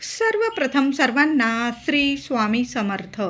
सर्वप्रथम सर्वांना श्री स्वामी समर्थ.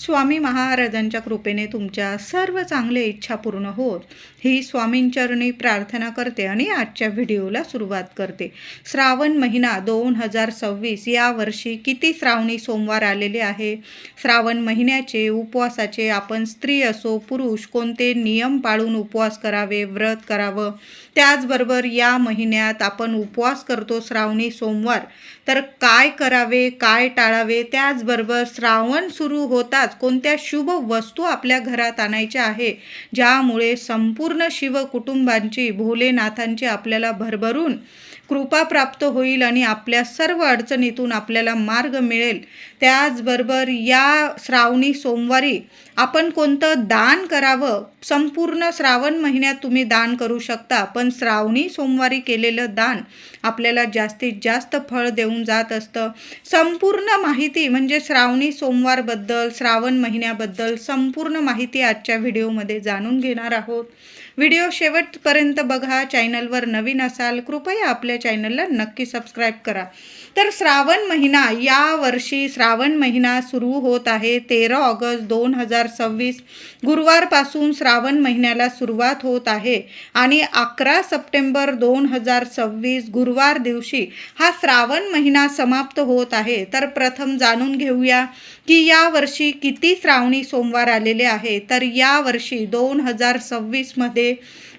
स्वामी महाराजांच्या कृपेने तुमच्या सर्व चांगल्या इच्छा पूर्ण होत ही स्वामींचरणी प्रार्थना करते आणि आजच्या व्हिडिओला सुरुवात करते. श्रावण महिना 2026 या वर्षी किती श्रावणी सोमवार आलेले आहे. श्रावण महिन्याचे उपवासाचे आपण स्त्री असो पुरुष कोणते नियम पाळून उपवास करावे, व्रत करावं. त्याचबरोबर या महिन्यात आपण उपवास करतो श्रावणी सोमवार, तर काय करावे, काय टाळावे. त्याचबरोबर श्रावण सुरू होताच कोणत्या शुभ वस्तू आपल्या घरात आणायच्या आहे, ज्यामुळे संपूर्ण शिव कुटुंबांची, भोलेनाथांची आपल्याला भरभरून कृपा प्राप्त होईल आणि आपल्या सर्व अडचणीतून आपल्याला मार्ग मिळेल. त्याचबरोबर या श्रावणी सोमवारी आपण कोणतं दान करावं. संपूर्ण श्रावण महिन्यात तुम्ही दान करू शकता, पण श्रावणी सोमवारी केलेलं दान आपल्याला जास्तीत जास्त फळ देऊन जात असतं. संपूर्ण माहिती म्हणजे श्रावणी सोमवारबद्दल, श्रावण महिन्याबद्दल संपूर्ण माहिती आजच्या व्हिडिओमध्ये जाणून घेणार आहोत. व्हिडिओ शेवटपर्यंत बघा. चॅनलवर नवीन असाल कृपया आपल्या चॅनलला नक्की सबस्क्राईब करा. तर श्रावण महिना, या वर्षी श्रावण महिना सुरू होत आहे 13 ऑगस्ट 2026 गुरुवारपासून श्रावण महिन्याला सुरुवात होत आहे आणि 11 सप्टेंबर 2026 गुरुवार दिवशी हा श्रावण महिना समाप्त होत आहे. तर प्रथम जाणून घेऊया की या वर्षी किती श्रावणी सोमवार आलेले आहे. तर या वर्षी 2026 मध्ये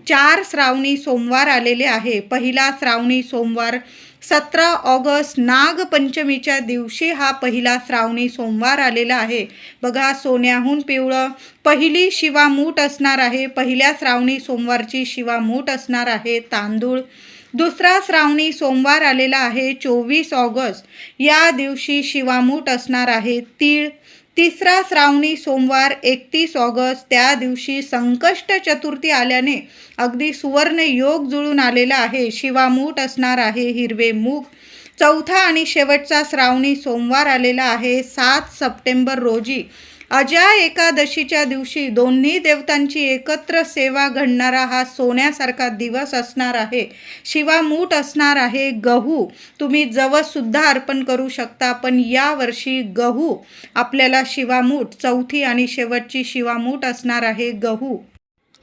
4 श्रावणी सोमवार आलेले आहे. पहिला श्रावणी सोमवार 17 ऑगस्ट नागपंचमीच्या दिवशी हा पहिला श्रावणी सोमवार आलेला आहे. बघा, सोन्याहून पिवळं पहिली शिवामूठ असणार आहे. पहिल्या श्रावणी सोमवारची शिवामूठ असणार आहे तांदूळ. दुसरा श्रावणी सोमवार आलेला आहे 24 ऑगस्ट, या दिवशी शिवामूठ असणार आहे तीळ. तिसरा श्रावणी सोमवार 31 ऑगस्ट, त्या दिवशी संकष्ट चतुर्थी आल्याने अगदी सुवर्ण योग जुळून आलेला आहे. शिवामूठ असणार आहे हिरवे मूग. चौथा आणि शेवटचा श्रावणी सोमवार आलेला आहे 7 सप्टेंबर रोजी, अजा एकादशीच्या दिवशी दोन्ही देवतांची एकत्र सेवा घडणारा हा सोन्यासारखा दिवस असणार आहे. शिवामूठ असणार आहे गहू. तुम्ही जवससुद्धा अर्पण करू शकता, पण यावर्षी गहू आपल्याला शिवामूठ, चौथी आणि शेवटची शिवामूठ असणार आहे गहू.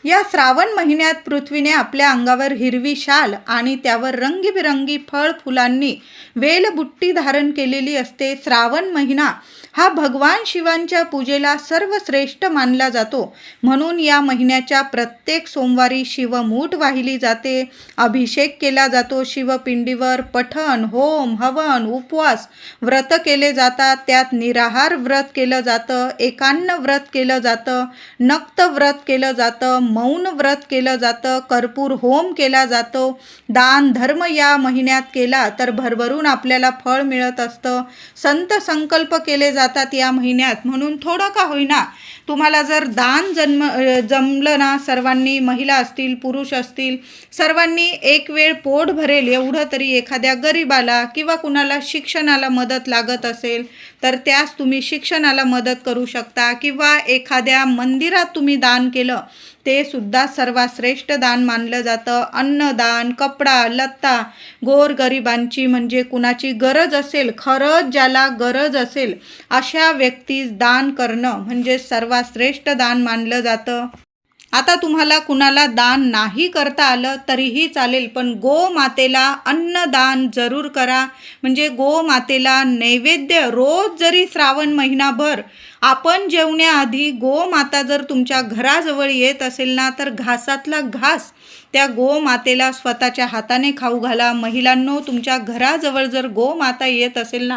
या श्रावण महिन्यात पृथ्वीने आपल्या अंगावर हिरवी शाल आणि त्यावर रंगीबिरंगी फळ फुलांनी वेलबुट्टी धारण केलेली असते. श्रावण महिना हा भगवान शिवांच्या पूजेला सर्वश्रेष्ठ मानला जातो. म्हणून या महिन्याच्या प्रत्येक सोमवारी शिवमूठ वाहिली जाते, अभिषेक केला जातो शिवपिंडीवर, पठण, होम, हवन, उपवास, व्रत केले जातात. त्यात निराहार व्रत केलं जातं, एकान्न व्रत केलं जातं, नक्त व्रत केलं जातं, मौन व्रत केलं जातं, कर्पूर होम केला जातो. दान धर्म या महिन्यात केला तर भरभरून आपल्याला फळ मिळत असतं. संत संकल्प केले जातात या महिन्यात. म्हणून थोडं का होईना तुम्हाला जर दान जमलं ना, सर्वांनी, महिला असतील पुरुष असतील, सर्वांनी एक वेळ पोट भरेल एवढं तरी एखाद्या गरीबाला किंवा कुणाला शिक्षणाला मदत लागत असेल तर त्यास तुम्ही शिक्षणाला मदत करू शकता. किंवा एखाद्या मंदिरात तुम्ही दान केलं ते सुद्धा सर्वात श्रेष्ठ दान मानलं जातं. अन्नदान, कपडा लत्ता, गोरगरिबांची म्हणजे कुणाची गरज असेल, खरंच ज्याला गरज असेल अशा व्यक्तीस दान करणं म्हणजे सर्वात श्रेष्ठ दान मानलं जातं. आता तुम्हाला कुणाला दान नाही करता आलं तरीही चालेल, पण गोमातेला अन्नदान जरूर करा. म्हणजे गोमातेला नैवेद्य रोज जरी श्रावण महिनाभर आपण जेवण्याआधी गोमाता जर तुमच्या घराजवळ येत असेल ना, तर घासातला घास त्या गोमातेला स्वतःच्या हाताने खाऊ घाला. महिलांनो, तुमच्या घराजवळ जर गोमाता येत असेल ना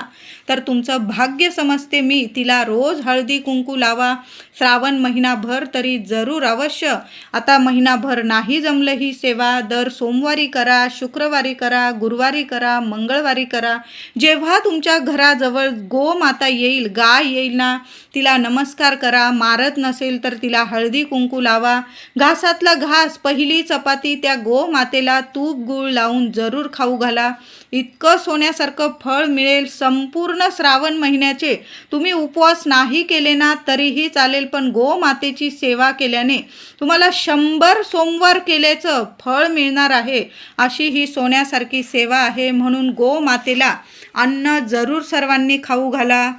तर तुमचं भाग्य समजते मी. तिला रोज हळदी कुंकू लावा. श्रावण महिनाभर तरी जरूर अवश्य. आता महिनाभर नाही जमलं ही सेवा, दर सोमवारी करा, शुक्रवारी करा, गुरुवारी करा, मंगळवारी करा. जेव्हा तुमच्या घराजवळ गोमाता येईल, गाय येईल ना, तिला नमस्कार करा. मारत नसेल तर तिला हळदी कुंकू लावा. घासातला घास, पहिली चपाती हाती त्या गोमातेला तूप गूळ लावून जरूर खाऊ घाला. इतकं सोन्यासारखं फळ मिळेल. संपूर्ण श्रावण महिन्याचे तुम्ही उपवास नाही केले ना तरीही चालेल, पण गोमातेची सेवा केल्याने तुम्हाला 100 सोमवार केल्याचं फळ मिळणार आहे. अशी ही सोन्यासारखी सेवा आहे. म्हणून गोमातेला अन्न जरूर सर्वांनी खाऊ घाला.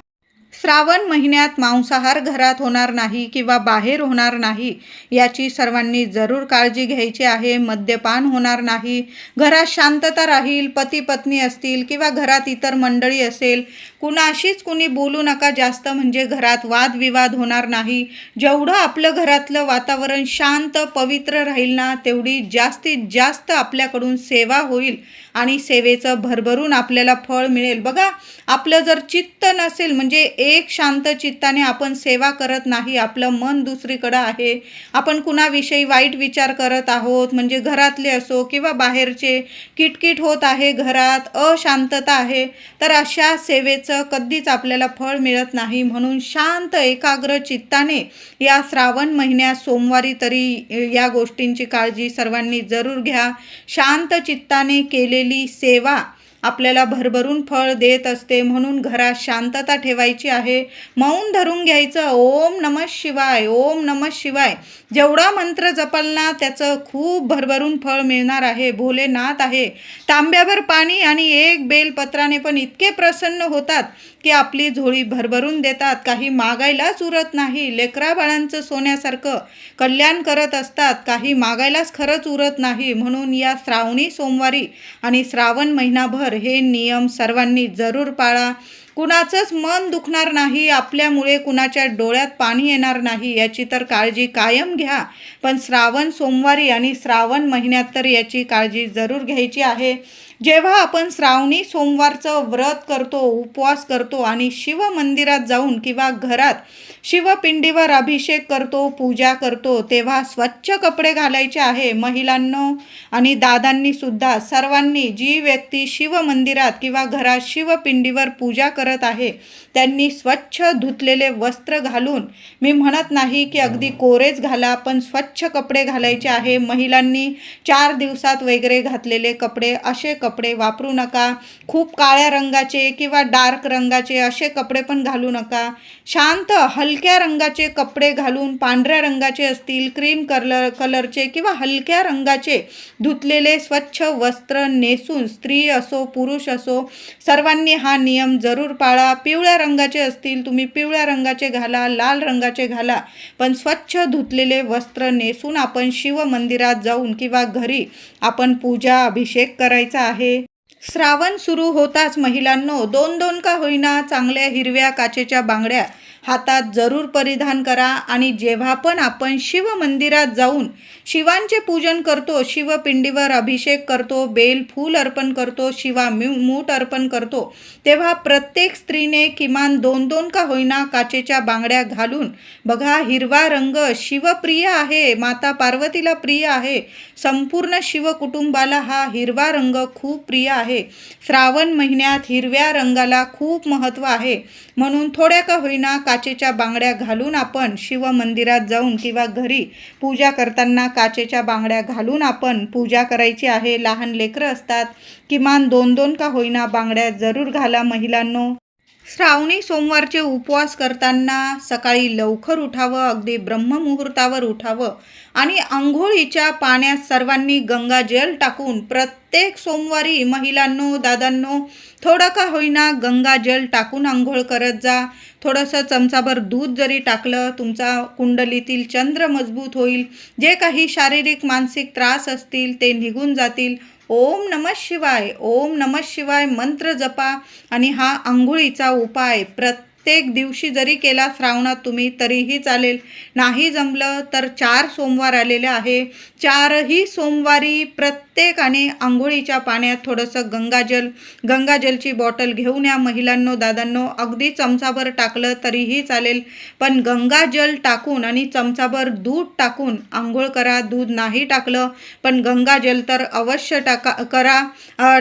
श्रावण महिन्यात मांसाहार घरात होणार नाही किंवा बाहेर होणार नाही, याची सर्वांनी जरूर काळजी घ्यायची आहे. मद्यपान होणार नाही. घरात शांतता राहील. पती पत्नी असतील किंवा घरात इतर मंडळी असेल, कुणाशीच कुणी बोलू नका जास्त, म्हणजे घरात वादविवाद होणार नाही. जेवढं आपलं घरातलं वातावरण शांत पवित्र राहील ना, तेवढी जास्तीत जास्त आपल्याकडून सेवा होईल आणि सेवेचं भरभरून आपल्याला फळ मिळेल. बघा, आपलं जर चित्त नसेल, म्हणजे एक शांत चित्ताने आपण सेवा करत नाही, आपलं मन दुसरीकडं आहे, आपण कुणाविषयी वाईट विचार करत आहोत, म्हणजे घरातले असो किंवा बाहेरचे, किटकिट होत आहे घरात, अशांतता आहे, तर अशा सेवेचं कधीच आपल्याला फळ मिळत नाही. म्हणून शांत एकाग्र चित्ताने या श्रावण महिन्यात सोमवारी तरी या गोष्टींची काळजी सर्वांनी जरूर घ्या. शांत चित्ताने केलेली सेवा आपल्याला भरभरून फळ देत असते. म्हणून घरात शांतता ठेवायची आहे. मौन धरून घ्यायचं. ओम नमः शिवाय, ओम नमः शिवाय जेवढा मंत्र जपाल ना त्याचं खूप भरभरून फळ मिळणार आहे. भोलेनाथ आहे, तांब्याभर पाणी आणि एक बेलपत्राने पण इतके प्रसन्न होतात की आपली झोळी भरभरून देतात. काही मागायलाच उरत नाही. लेकरा बाळांचं सोन्यासारखं कल्याण करत असतात. काही मागायलाच खरंच उरत नाही. म्हणून या श्रावणी सोमवारी आणि श्रावण महिनाभर हे नियम सर्वांनी जरूर पाळा. कुणाचंच मन दुखणार नाही. आपल्यामुळे कुणाच्या डोळ्यात पाणी येणार नाही, याची तर काळजी कायम घ्या. पण श्रावण सोमवारी आणि श्रावण महिन्यात तर याची काळजी जरूर घ्यायची आहे. जेव्हा आपण श्रावणी सोमवारचं व्रत करतो, उपवास करतो आणि शिव मंदिरात जाऊन किंवा घरात शिवपिंडीवर अभिषेक करतो, पूजा करतो, तेव्हा स्वच्छ कपडे घालायचे आहे. महिलांनो आणि दादांनी सुद्धा, सर्वांनी, जी व्यक्ती शिव मंदिरात किंवा घरात शिवपिंडीवर पूजा करत आहे त्यांनी स्वच्छ धुतलेले वस्त्र घालून, मी म्हणत नाही की अगदी कोरेच घाला, पण स्वच्छ कपडे घालायचे आहे. महिलांनी 4 दिवसात वगैरे घातलेले कपडे, असे कपडे वापरू नका. खूप काळ्या रंगाचे किंवा डार्क रंगाचे असे कपडे पण घालू नका. शांत हलक्या रंगाचे कपडे घालून, पांढऱ्या रंगाचे असतील, क्रीम कलरचे किंवा हलक्या रंगाचे धुतलेले स्वच्छ वस्त्र नेसून, स्त्री असो पुरुष असो, सर्वांनी हा नियम जरूर पाळा. पिवळ्या रंगाचे असतील, तुम्ही पिवळ्या रंगाचे घाला, लाल रंगाचे घाला, पण स्वच्छ धुतलेले वस्त्र नेसून आपण शिव मंदिरात जाऊन किंवा घरी आपण पूजा अभिषेक करायचा आहे. श्रावण सुरू होताच महिलांनो, 2-2 का होईना चांगल्या हिरव्या काचेच्या बांगड्या हातात जरूर परिधान करा. आणि जेव्हा पण आपण शिव मंदिरात जाऊन शिवांचे पूजन करतो, शिवपिंडीवर अभिषेक करतो, बेल फूल अर्पण करतो, शिवा मूठ अर्पण करतो, तेव्हा प्रत्येक स्त्रीने किमान 2-2 का होईना काचेच्या बांगड्या घालून, बघा हिरवा रंग शिवप्रिय आहे, माता पार्वतीला प्रिय आहे, संपूर्ण शिव कुटुंबाला हा हिरवा रंग खूप प्रिय आहे. श्रावण महिन्यात हिरव्या रंगाला खूप महत्त्व आहे. म्हणून थोड्या का होईना काचेच्या बांगड्या घालून आपण शिव मंदिरात जाऊन किंवा घरी पूजा करताना काचेच्या बांगड्या घालून आपण पूजा करायची आहे. लहान लेकरं असतात, किमान 2-2 का होईना बांगड्या जरूर घाला महिलांनो. श्रावणी सोमवारचे उपवास करताना सकाळी लवकर उठावं, अगदी ब्रह्ममुहूर्तावर उठावं आणि आंघोळीच्या पाण्यात सर्वांनी गंगाजल टाकून, प्रत्येक सोमवारी महिलांनो दादांनो थोडं का होईना गंगाजल टाकून आंघोळ करत जा. थोडंसं चमचाभर दूध जरी टाकलं, तुमचा कुंडलीतील चंद्र मजबूत होईल. जे काही शारीरिक मानसिक त्रास असतील ते निघून जातील. ओम नमः शिवाय, ओम नमः शिवाय मंत्र जपा. आणि हा आंघोळीचा उपाय प्रत्येक दिवशी जरी केला श्रावणात तुम्ही तरीही चालेल. नाही जमलं तर 4 सोमवार आलेले आहे, 4ही सोमवारी प्रत्येकाने आंघोळीच्या पाण्यात थोडंसं गंगाजलची बॉटल घेऊन या महिलांनो दादांनो. अगदी चमचाभर टाकलं तरीही चालेल, पण गंगाजल टाकून आणि चमचाभर दूध टाकून आंघोळ करा. दूध नाही टाकलं पण गंगाजल तर अवश्य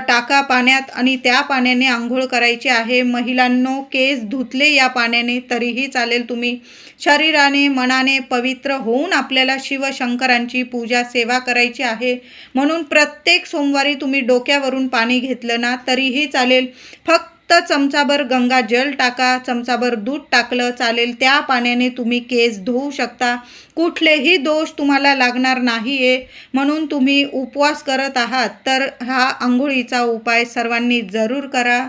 टाका पाण्यात आणि त्या पाण्याने आंघोळ करायची आहे. महिलांनो केस धुतले या पाण्याने तरीही चालेल. तुम्ही शरीराने मनाने पवित्र होऊन आपल्याला शिवशंकरांची पूजा सेवा करायची आहे. म्हणून प्रत्येक सोमवारी तुम्ही डोक्यावरून पाणी घेतलं ना तरीही चालेल. फक्त चमचाभर गंगाजल टाका, चमचाभर दूध टाकलं चालेल. त्या पाण्याने तुम्ही केस धुवू शकता. कुठलेही दोष तुम्हाला लागणार नाही आहे. म्हणून तुम्ही उपवास करत आहात तर हा आंघोळीचा उपाय सर्वांनी जरूर करा.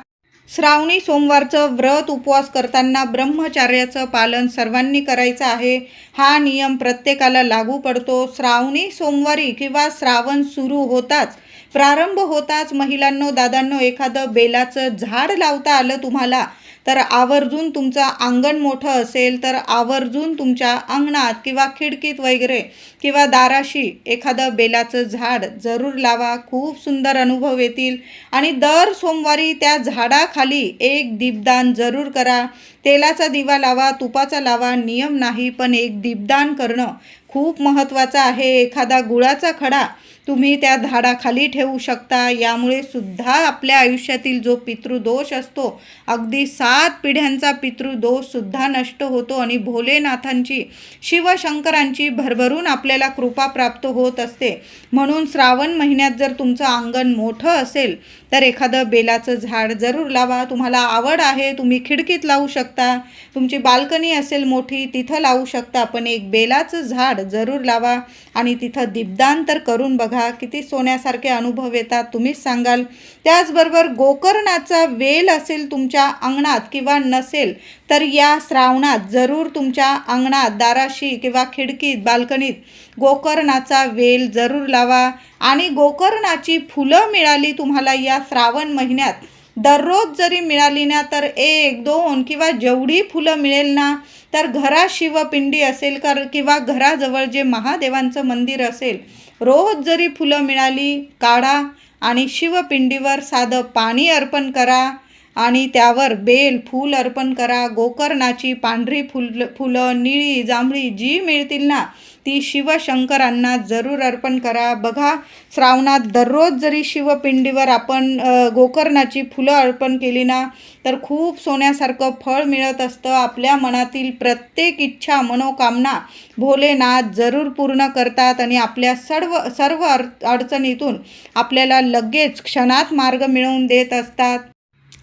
श्रावणी सोमवारचं व्रत उपवास करताना ब्रह्मचर्याचं पालन सर्वांनी करायचं आहे. हा नियम प्रत्येकाला लागू पडतो. श्रावणी सोमवारी किंवा श्रावण सुरू होताच, प्रारंभ होताच महिलांनो, दादांनो, एखादं बेलाचं झाड लावता आलं तुम्हाला तर आवर्जून तुमचं अंगण मोठं असेल तर आवर्जून तुमच्या अंगणात किंवा खिडकीत वगैरे किंवा दाराशी एखादं बेलाचं झाड जरूर लावा. खूप सुंदर अनुभव येतील. आणि दर सोमवारी त्या झाडाखाली एक दीपदान जरूर करा. तेलाचा दिवा लावा, तुपाचा लावा, नियम नाही, पण एक दीपदान करणं खूप महत्त्वाचं आहे. एखादा गुळाचा खडा तुम्ही त्या झाडाखाली ठेवू शकता. यामुळे सुद्धा आपल्या आयुष्यातील जो पितृदोष असतो, अगदी 7 पिढ्यांचा पितृदोष सुद्धा नष्ट होतो आणि भोलेनाथांची, शिवशंकरांची भरभरून आपल्याला कृपा प्राप्त होत असते. म्हणून श्रावण महिन्यात जर तुमचं अंगण मोठं असेल तर एखादं बेलाचं झाड जरूर लावा. तुम्हाला आवड आहे, तुम्ही खिडकीत लावू शकता, तुमची बाल्कनी असेल मोठी तिथं लावू शकता, पण एक बेलाचं झाड जरूर लावा आणि तिथं दीपदान तर करून बघा. किती सोन्यासारखे अनुभव येतात, तुम्हीच सांगाल. त्याचबरोबर गोकर्णाचा वेल असेल तुमच्या अंगणात किंवा नसेल तर या श्रावणात जरूर तुमच्या अंगणात, दाराशी किंवा खिडकीत, बाल्कनीत गोकर्णाचा वेल जरूर लावा. आणि गोकर्णाची फुलं मिळाली तुम्हाला या श्रावण महिन्यात, दररोज जरी मिळाली ना तर 1, 2 किंवा जेवढी फुलं मिळेल ना, तर घरात शिवपिंडी असेल किंवा घराजवळ जे महादेवांचं मंदिर असेल, रोज जरी फुलं मिळाली काढा आणि शिवपिंडीवर साधं पाणी अर्पण करा आणि त्यावर बेल फूल अर्पण करा. गोकर्णाची पांढरी फुलं, निळी, जांभळी जी मिळतील ना ती शिवशंकरांना जरूर अर्पण करा. बघा, श्रावणात दररोज जरी शिवपिंडीवर आपण गोकर्णाची फुलं अर्पण केली ना तर खूप सोन्यासारखं फळ मिळत असतं. आपल्या मनातील प्रत्येक इच्छा, मनोकामना भोलेनाथ जरूर पूर्ण करतात आणि आपल्या सर्व अडचणीतून आपल्याला लगेच क्षणात मार्ग मिळवून देत असतात.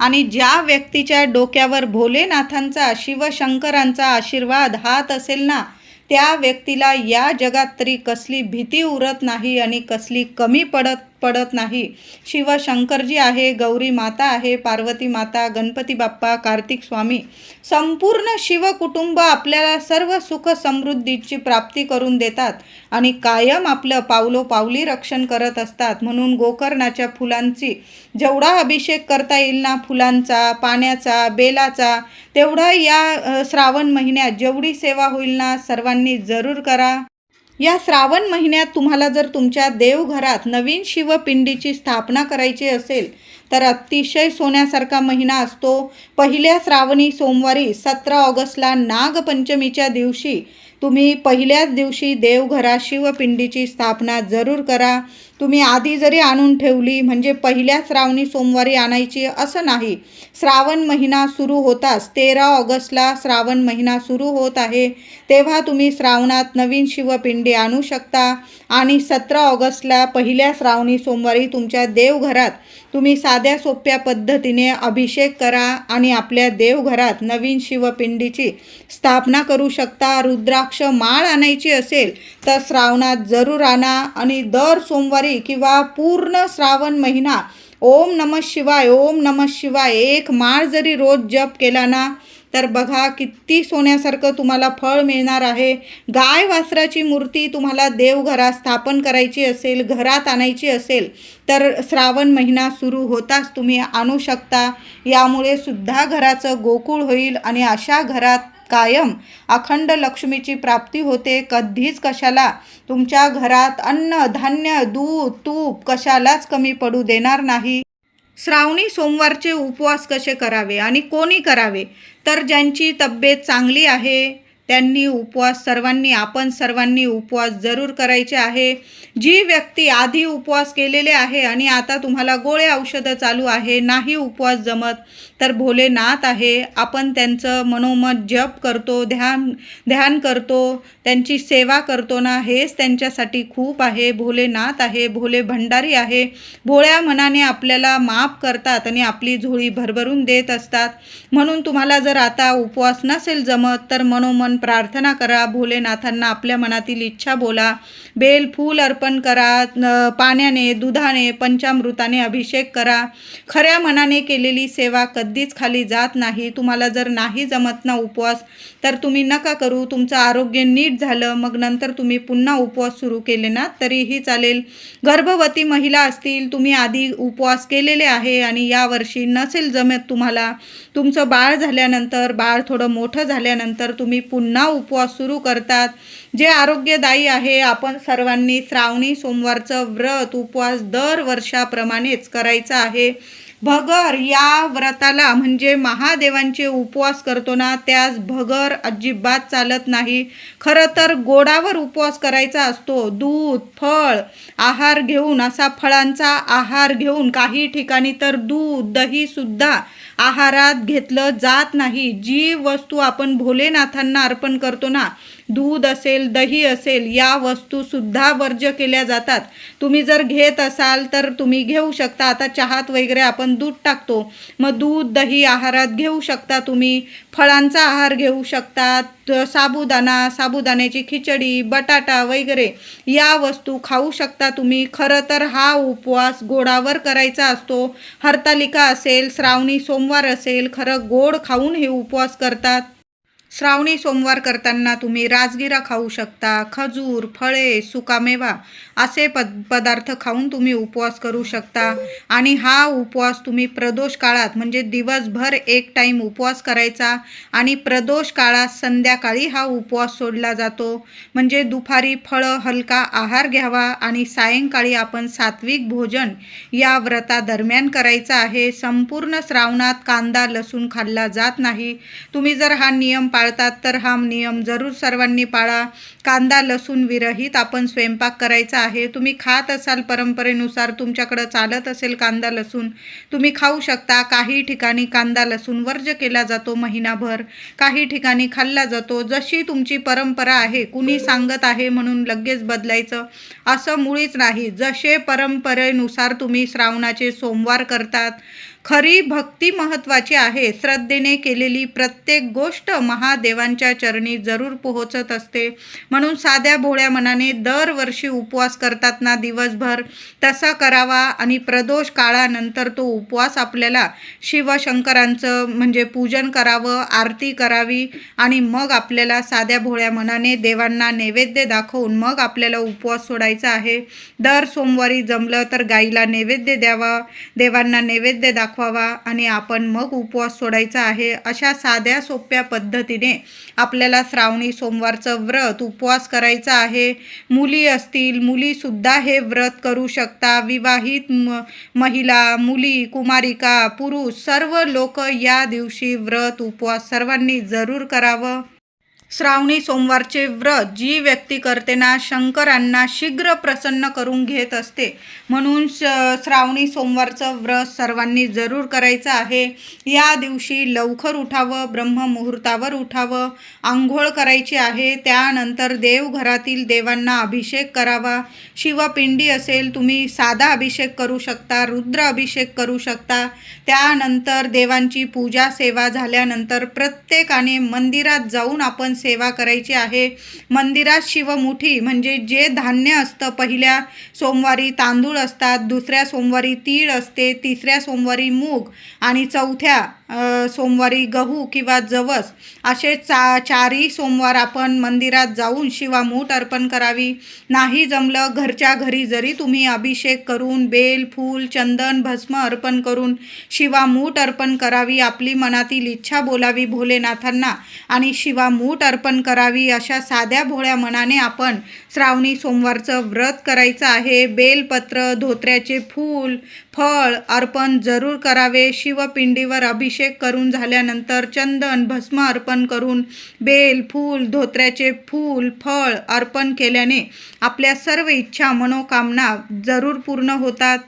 आणि ज्या व्यक्तीच्या डोक्यावर भोलेनाथांचा, शिवशंकरांचा आशीर्वाद हात असेल ना, त्या व्यक्तीला या जगात तरी कसली भीती उरत नाही आणि कसली कमी पडत नाही. शिवशंकरजी आहे, गौरी माता आहे, पार्वती माता, गणपती बाप्पा, कार्तिक स्वामी, संपूर्ण शिवकुटुंब आपल्याला सर्व सुख समृद्धीची प्राप्ती करून देतात आणि कायम आपलं पावलोपावली रक्षण करत असतात. म्हणून गोकर्णाच्या फुलांची जेवढा अभिषेक करता येईल ना, फुलांचा, पाण्याचा, बेलाचा, तेवढा या श्रावण महिन्यात जेवढी सेवा होईल ना सर्वांनी जरूर करा. या श्रावण महिन्यात तुम्हाला जर तुमच्या देवघरात नवीन शिवपिंडीची स्थापना करायची असेल तर अतिशय सोन्यासारखा महिना असतो. पहिल्या श्रावणी सोमवारी 17 ऑगस्टला नागपंचमीच्या दिवशी तुम्ही पहिल्याच दिवशी देवघरात शिवपिंडीची स्थापना जरूर करा. तुम्ही आधी जरी आणून ठेवली म्हणजे पहिल्या श्रावणी सोमवारी आणायची असं नाही. श्रावण महिना सुरू होताच 13 ऑगस्टला श्रावण महिना सुरू होत आहे, तेव्हा तुम्ही श्रावणात नवीन शिवपिंडी आणू शकता आणि 17 ऑगस्टला पहिल्या श्रावणी सोमवारी तुमच्या देवघरात तुम्ही साध्या सोप्या पद्धतीने अभिषेक करा आणि आपल्या देवघरात नवीन शिवपिंडीची स्थापना करू शकता. रुद्राक्ष माळ आणायची असेल तर श्रावणात जरूर आणा आणि दर सोमवारी किंवा पूर्ण श्रावण महिना ओम नमः शिवाय, ओम नमः शिवाय एक माळ जरी रोज जप केला ना तर बघा किती सोन्यासारखं तुम्हाला फळ मिळणार आहे. गाय वासराची मूर्ती तुम्हाला देवघरात स्थापन करायची असेल, घरात आणायची असेल तर श्रावण महिना सुरू होताच तुम्ही आणू शकता. यामुळे सुद्धा घराचं गोकुळ होईल आणि अशा घरात कायम अखंड लक्ष्मीची प्राप्ती होते. कधीच कशाला तुमच्या घरात अन्न, धान्य, दूध, तूप कशालाच कमी पडू देणार नाही. श्रावणी सोमवारचे उपवास कसे करावे आणि कोणी करावे तर ज्यांची तब्येत चांगली आहे, त्यांनी उपवास आपण सर्वांनी उपवास जरूर करायचे आहे. जी व्यक्ती आधी उपवास केलेले आहे आणि आता तुम्हाला गोळ्या औषधं चालू आहे, नाही उपवास जमत, तर भोलेनाथ आहे. आपण त्यांचं मनोमन जप करतो, ध्यान करतो, त्यांची सेवा करतो ना, हेच त्यांच्यासाठी खूप आहे. भोलेनाथ आहे, भोले भंडारी आहे. भोळ्या मनाने आपल्याला माफ करतात आणि आपली झोळी भरभरून देत असतात. म्हणून तुम्हाला जर आता उपवास नसेल जमत तर मनोमन प्रार्थना करा. भोलेनाथांना आपल्या मनातील इच्छा बोला. बेल फूल अर्पण करा. पाण्याने, दुधाने, पंचामृताने अभिषेक करा. खऱ्या मनाने केलेली सेवा कधीच खाली जात नाही. तुम्हाला जर नाही जमत ना उपवास, तर तुम्ही नका करू. तुमचं आरोग्य नीट झालं मग नंतर तुम्ही पुन्हा उपवास सुरू केले ना तरीही चालेल. गर्भवती महिला असतील, तुम्ही आधी उपवास केलेले आहे आणि यावर्षी नसेल जमत तुम्हाला, तुमचं बाळ झाल्यानंतर, बाळ थोडं मोठं झाल्यानंतर तुम्ही पुन्हा उपवास सुरू करतात, जे आरोग्यदायी आहे. आपण सर्वांनी श्रावणी सोमवारचं व्रत उपवास दरवर्षाप्रमाणेच करायचं आहे. भगर या व्रताला म्हणजे महादेवांचे उपवास करतो ना, त्यास भगर अजिबात चालत नाही. खरं तर गोडावर उपवास करायचा असतो. दूध, फळ आहार घेऊन, असा फळांचा आहार घेऊन, काही ठिकाणी तर दूध, दही सुद्धा आहारात घेतलं जात नाही. जी वस्तू आपण भोलेनाथांना अर्पण करतो ना, दूध असेल, दही असेल, या वस्तू सुद्धा वर्ज्य केल्या जातात. तुम्ही जर घेत असाल तर तुम्ही घेऊ शकता. आता चहात वगैरे आपण दूध टाकतो, मग दूध, दही आहारात घेऊ शकता. तुम्ही फळांचा आहार घेऊ शकतात. साबुदाण्याची खिचडी, बटाटा वगैरे या वस्तू खाऊ शकता तुम्ही. खरं तर हा उपवास गोडावर करायचा असतो. हरतालिका असेल, श्रावणी सोमवार असेल, खरं गोड खाऊन हे उपवास करतात. श्रावणी सोमवार करताना तुम्ही राजगिरा खाऊ शकता, खजूर, फळे, सुकामेवा असे पदार्थ खाऊन तुम्ही उपवास करू शकता. आणि हा उपवास तुम्ही प्रदोष काळात म्हणजे दिवसभर एक टाईम उपवास करायचा आणि प्रदोष काळात संध्याकाळी हा उपवास सोडला जातो. म्हणजे दुपारी फळं, हलका आहार घ्यावा आणि सायंकाळी आपण सात्विक भोजन या व्रतादरम्यान करायचं आहे. संपूर्ण श्रावणात कांदा, लसूण खाल्ला जात नाही. तुम्ही जर हा नियम पाळतात तर हा नियम जरूर सर्वांनी पाळा. कांदा लसूण विरहित आपण स्वयंपाक करायचा आहे. तुम्ही खात असाल परंपरेनुसार, तुमच्याकडं चालत असेल कांदा लसूण, तुम्ही खाऊ शकता. काही ठिकाणी कांदा लसूण वर्ज्य केला जातो महिनाभर, काही ठिकाणी खाल्ला जातो. जशी तुमची परंपरा आहे, कुणी सांगत आहे म्हणून लगेच बदलायचं असं मुळीच नाही. जसे परंपरेनुसार तुम्ही श्रावणाचे सोमवार करतात. खरी भक्ती महत्त्वाची आहे. श्रद्धेने केलेली प्रत्येक गोष्ट महादेवांच्या चरणी जरूर पोहोचत असते. म्हणून साध्या भोळ्या मनाने दरवर्षी उपवास करतात ना दिवसभर, तसा करावा. आणि प्रदोष काळानंतर तो उपवास आपल्याला शिवशंकरांचं म्हणजे पूजन करावं, आरती करावी आणि मग आपल्याला साध्या भोळ्या मनाने देवांना नैवेद्य दाखवून मग आपल्याला उपवास सोडायचा आहे. दर सोमवारी जमलं तर गाईला नैवेद्य द्यावा, देवांना नैवेद्य दाखवावा आणि आपण मग उपवास सोडायचा आहे. अशा साध्या सोप्या पद्धतीने आपल्याला श्रावणी सोमवारचं व्रत उपवास करायचा आहे. मुली असतील, मुली सुद्धा हे व्रत करू शकता. विवाहित महिला, मुली, कुमारिका, पुरुष सर्व लोक या दिवशी व्रत उपवास सर्वांनी जरूर करावं. श्रावणी सोमवारचे व्रत जी व्यक्ती करते ना, शंकरांना शीघ्र प्रसन्न करून घेत असते. म्हणून श्रावणी सोमवारचं व्रत सर्वांनी जरूर करायचं आहे. या दिवशी लवकर उठावं, ब्रह्ममुहूर्तावर उठावं, आंघोळ करायची आहे. त्यानंतर देवघरातील देवांना अभिषेक करावा. शिवपिंडी असेल, तुम्ही साधा अभिषेक करू शकता, रुद्र अभिषेक करू शकता. त्यानंतर देवांची पूजा सेवा झाल्यानंतर प्रत्येकाने मंदिरात जाऊन आपण सेवा करायची आहे. मंदिरात शिवमुठी म्हणजे जे धान्य असतं, पहिल्या सोमवारी तांदूळ असतात, दुसऱ्या सोमवारी तीळ असते, तिसऱ्या सोमवारी मूग आणि चौथ्या सोमवारी गहू किंवा जवस, असे चारही सोमवार आपण मंदिरात जाऊन शिवामूठ अर्पण करावी. नाही जमलं घरच्या घरी जरी तुम्ही अभिषेक करून बेल, फूल, चंदन, भस्म अर्पण करून शिवामूठ अर्पण करावी. आपली मनातील इच्छा बोलावी भोलेनाथांना आणि शिवामूठ अर्पण करावी. अशा साध्या भोळ्या मनाने आपण श्रावणी सोमवारचं व्रत करायचं आहे. बेलपत्र, धोत्र्याचे फूल, फळ अर्पण जरूर करावे. शिवपिंडीवर अभिषेक करून झाल्यानंतर चंदन भस्म अर्पण करून बेल फूल धोत्र्याचे फूल फळ अर्पण केल्याने आपल्या सर्व इच्छा मनोकामना जरूर पूर्ण होतात.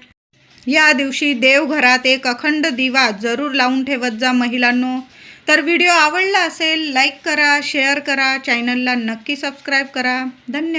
या दिवशी देवघरात एक अखंड दिवा जरूर लावून ठेवत जा महिलांनो. तर व्हिडिओ आवडला असेल लाईक करा, शेअर करा, चॅनलला नक्की सबस्क्राईब करा. धन्यवाद.